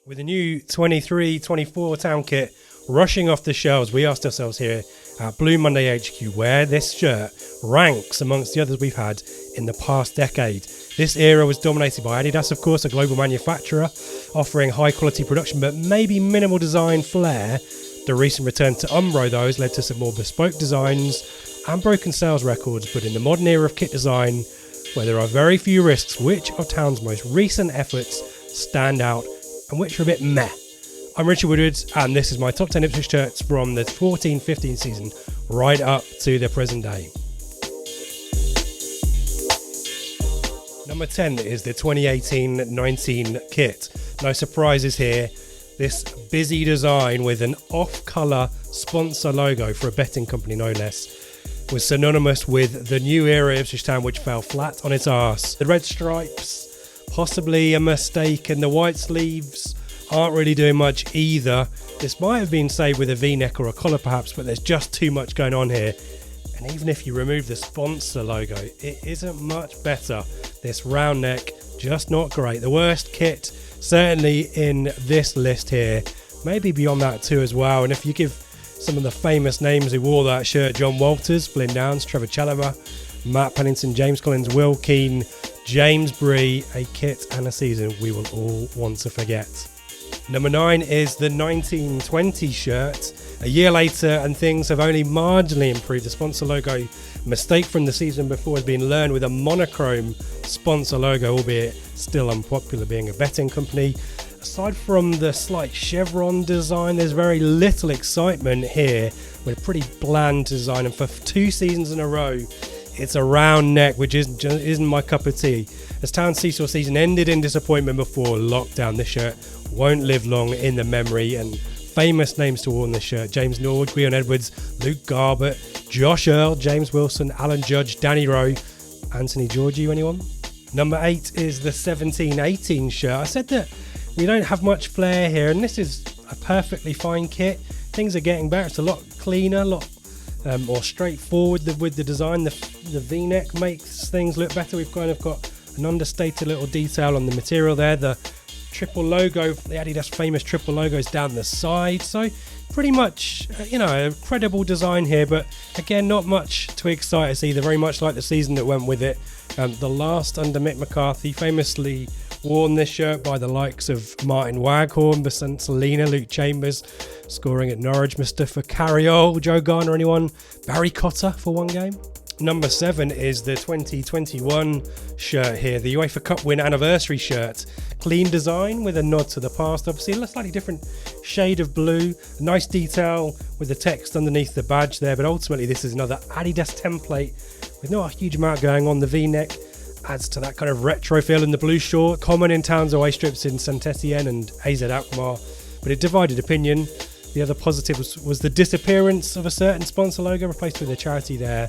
With the new 23-24 Town kit rushing off the shelves, we asked ourselves here at Blue Monday HQ where this shirt ranks amongst the others we've had in the past decade. This era was dominated by Adidas, of course, a global manufacturer offering high quality production but maybe minimal design flair. The recent return to Umbro, though, has led to some more bespoke designs and broken sales records. But in the modern era of kit design, where there are very few risks, which of Town's most recent efforts stand out and which are a bit meh? I'm Richard Woodward, and this is my top 10 Ipswich shirts from the 14-15 season right up to the present day. Number 10 is the 2018-19 kit. No surprises here. This busy design with an off-colour sponsor logo for a betting company, no less, was synonymous with the new era Ipswich Town, which fell flat on its arse. The red stripes, possibly a mistake, and the white sleeves aren't really doing much either. This might have been saved with a V-neck or a collar perhaps, but there's just too much going on here. And even if you remove the sponsor logo, it isn't much better. This round neck, just not great. The worst kit, certainly in this list here, maybe beyond that too as well. And if you give some of the famous names who wore that shirt: John Walters, Flynn Downs, Trevor Challoner, Matt Pennington, James Collins, Will Keane, James Bree, a kit and a season we will all want to forget. Number 9 is the 1920 shirt. A year later and things have only marginally improved. The sponsor logo mistake from the season before has been learned with a monochrome sponsor logo, albeit still unpopular being a betting company. Aside from the slight chevron design, there's very little excitement here with a pretty bland design, and for 2 seasons in a row it's a round neck, which isn't my cup of tea. As Town's seesaw season ended in disappointment before lockdown, this shirt won't live long in the memory, and famous names to wear on this shirt: James Nord, Gwion Edwards, Luke Garbett, Josh Earl, James Wilson, Alan Judge, Danny Rowe, Anthony Georgiou, anyone? Number 8 is the 17-18 shirt. I said that we don't have much flair here, and this is a perfectly fine kit. Things are getting better. It's a lot cleaner, a lot more straightforward with the design. The V-neck makes things look better. We've kind of got an understated little detail on the material there. The triple logo, the Adidas famous triple logo, is down the side. So pretty much, a credible design here, but again, not much to excite us either. Very much like the season that went with it. The last under Mick McCarthy, famously worn this shirt by the likes of Martin Waghorn, Vincent Salina, Luke Chambers, scoring at Norwich, Mustafa Carriol, Joe Garner, anyone? Barry Cotter for one game. Number 7 is the 2021 shirt here, the UEFA Cup win anniversary shirt. Clean design with a nod to the past, obviously a slightly different shade of blue, a nice detail with the text underneath the badge there, but ultimately this is another Adidas template with not a huge amount going on. The V-neck adds to that kind of retro feel, in the blue short, common in Town's away strips in Saint Etienne and AZ Alkmaar, but it divided opinion. The other positive was the disappearance of a certain sponsor logo, replaced with a charity there.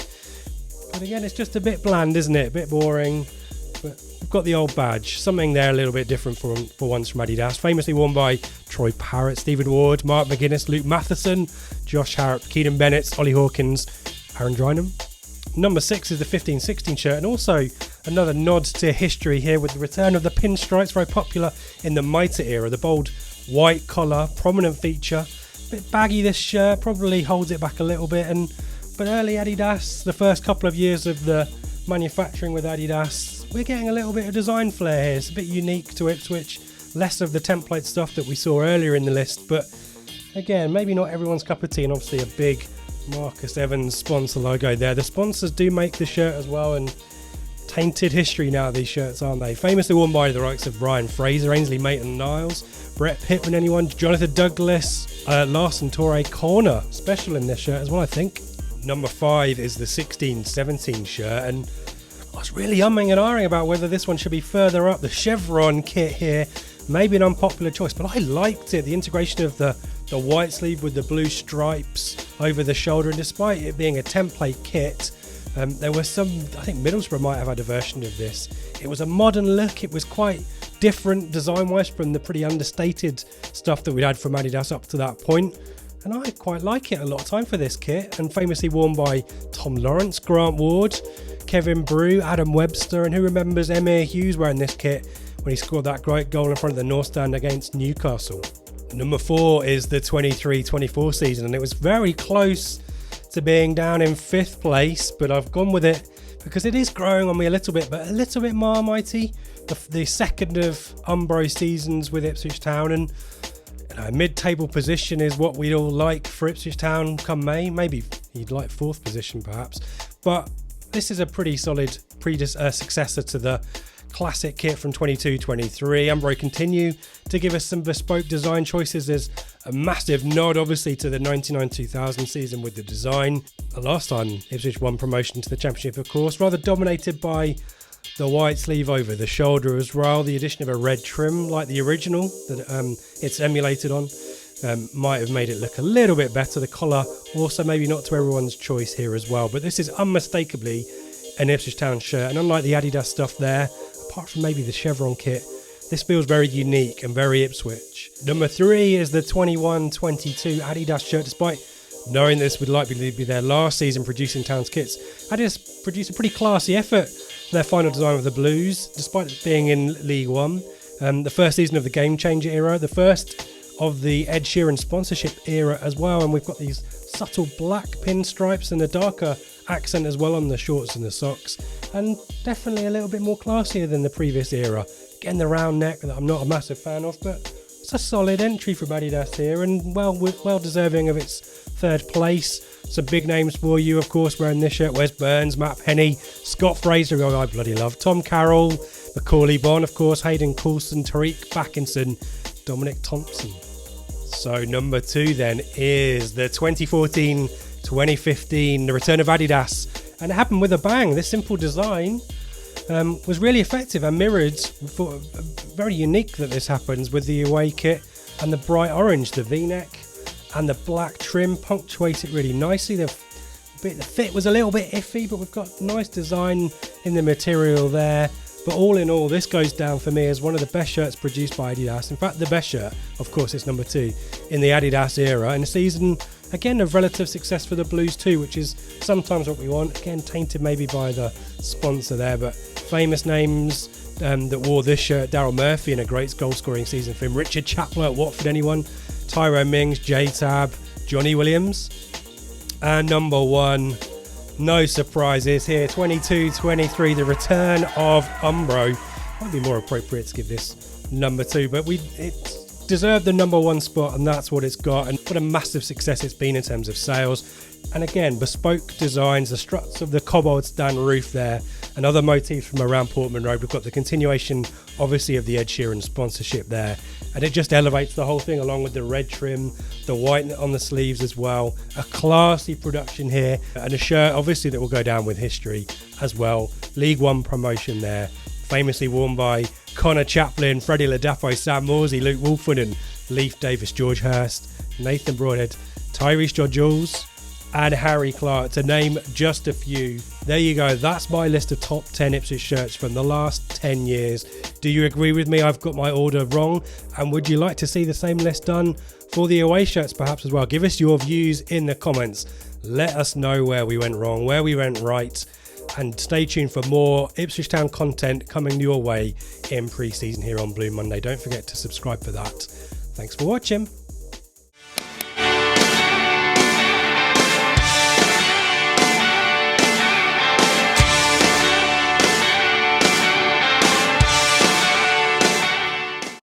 But again, it's just a bit bland, isn't it? A bit boring. But we've got the old badge, something there a little bit different for once from Adidas. Famously worn by Troy Parrott, Stephen Ward, Mark McGuinness, Luke Matheson, Josh Harrop, Keenan Bennett, Ollie Hawkins, Aaron Drynham. Number 6 is the 15-16 shirt, and also another nod to history here with the return of the pinstripes, very popular in the Mitre era. The bold white collar, prominent feature. A bit baggy, this shirt, probably holds it back a little bit, but early Adidas, the first couple of years of the manufacturing with Adidas, we're getting a little bit of design flair here. It's a bit unique to Ipswich, less of the template stuff that we saw earlier in the list, but again, maybe not everyone's cup of tea, and obviously a big Marcus Evans sponsor logo there. The sponsors do make the shirt as well, and tainted history now, these shirts, aren't they? Famously worn by the likes of Ryan Fraser, Ainsley Maitland-Niles, Brett Pittman, anyone? Jonathan Douglas, Larson Torre Corner, special in this shirt as well, I think. Number 5 is the 16-17 shirt, and I was really umming and ahhing about whether this one should be further up. The chevron kit here, maybe an unpopular choice, but I liked it. The integration of the white sleeve with the blue stripes over the shoulder, and despite it being a template kit, there were some, I think Middlesbrough might have had a version of this. It was a modern look. It was quite different design-wise from the pretty understated stuff that we'd had from Adidas up to that point. And I quite like it. A lot of time for this kit, and famously worn by Tom Lawrence, Grant Ward, Kevin Brew, Adam Webster, and who remembers Emir Hughes wearing this kit when he scored that great goal in front of the North Stand against Newcastle. Number 4 is the 23-24 season, and it was very close to being down in 5th place, but I've gone with it because it is growing on me a little bit, but a little bit Marmitey. The second of Umbro seasons with Ipswich Town, and mid-table position is what we'd all like for Ipswich Town come May. Maybe you'd like 4th position perhaps, but this is a pretty solid successor to the classic kit from 22-23. Umbro continue to give us some bespoke design choices. There's a massive nod obviously to the 99-2000 season with the design. The last time Ipswich won promotion to the Championship, of course, rather dominated by the white sleeve over the shoulder as well. The addition of a red trim like the original that it's emulated on might have made it look a little bit better. The collar also maybe not to everyone's choice here as well, but this is unmistakably an Ipswich Town shirt, and unlike the Adidas stuff there, apart from maybe the chevron kit, this feels very unique and very Ipswich. Number 3 is the 21-22 Adidas shirt. Despite knowing this would likely be their last season producing Town's kits, Adidas produced a pretty classy effort for their final design with the Blues, despite it being in League One. The first season of the Game Changer era, the first of the Ed Sheeran sponsorship era as well, and we've got these subtle black pinstripes and a darker accent as well on the shorts and the socks, and definitely a little bit more classier than the previous era. Again, the round neck that I'm not a massive fan of, but it's a solid entry from Adidas here, and well deserving of its 3rd place. Some big names for you, of course, wearing this shirt: Wes Burns, Matt Penny, Scott Fraser, who I bloody love, Tom Carroll, Macaulay Bonne, of course, Hayden Coulson, Tariq Backinson, Dominic Thompson. So number 2 then is the 2014-2015, the return of Adidas, and it happened with a bang. This simple design was really effective and mirrored. Very unique that this happens with the away kit and the bright orange, the V-neck and the black trim punctuate it really nicely. The fit was a little bit iffy, but we've got nice design in the material there. But all in all, this goes down for me as one of the best shirts produced by Adidas. In fact, the best shirt, of course, is number 2 in the Adidas era. In a season, again, of relative success for the Blues too, which is sometimes what we want. Again, tainted maybe by the sponsor there, but famous names that wore this shirt: Daryl Murphy in a great goal-scoring season for him, Richard Chapler at Watford, anyone, Tyrone Mings, J-Tab, Johnny Williams. And number 1, no surprises here, 22-23, the return of Umbro. Might be more appropriate to give this number 2, but it deserved the number 1 spot, and that's what it's got. And what a massive success it's been in terms of sales. And again, bespoke designs, the struts of the cobbled stand roof there, and other motifs from around Portman Road. We've got the continuation, obviously, of the Ed Sheeran sponsorship there, and it just elevates the whole thing, along with the red trim, the white on the sleeves as well. A classy production here, and a shirt obviously that will go down with history as well. League One promotion there, famously worn by Connor Chaplin, Freddie Ladapo, Sam Morsey, Luke Wolford, and Leif Davis, George Hurst, Nathan Broadhead, Tyrese Jules, and Harry Clark, to name just a few. There you go, that's my list of top 10 Ipswich shirts from the last 10 years. Do you agree with me? I've got my order wrong, and would you like to see the same list done for the away shirts perhaps as well? Give us your views in the comments. Let us know where we went wrong, where we went right, and stay tuned for more Ipswich Town content coming your way in pre-season here on Blue Monday. Don't forget to subscribe for that. Thanks for watching.